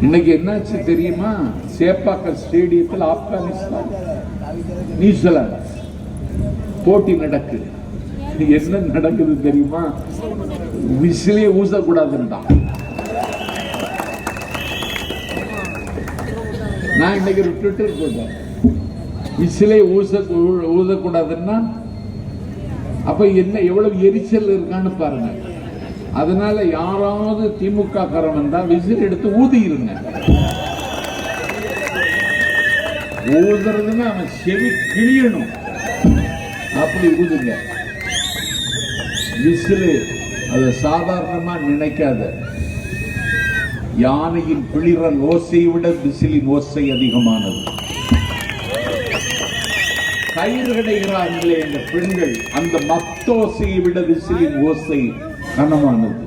இன்னைக்கு என்னாச்சு தெரியுமா? சேப்பாக்கம் ஸ்டேடியத்தில் ஆப்கானிஸ்தான் நியூசிலாந்து போட்டி நடக்குது. என்ன நடக்குது தெரியுமா? விசிலே ஊசக்கூடாதுன்றான். நான் இன்னைக்கு ஒரு ட்விட்டர் போட்டேன், விசிலே ஊசக்கூடாதுன்னா அப்ப என்ன எவ்வளவு எரிச்சல் இருக்கான்னு பாருங்க. அதனால யாராவது திமுக காரன் வந்தா விசில் எடுத்து ஊதிருங்க. ஊதுறதுன்னா அவன் செவி கிழியணும், அப்படி ஊதுங்க. விசிலு அதை சாதாரணமா நினைக்காத. யானையின் பிளிரல் ஓசையை விட விசிலின் ஓசை அதிகமானது. கயிறு கிடைக்கிறார்களே இந்த பெண்கள், அந்த மத்தோசையை விட விசிலின் ஓசை கனமானது.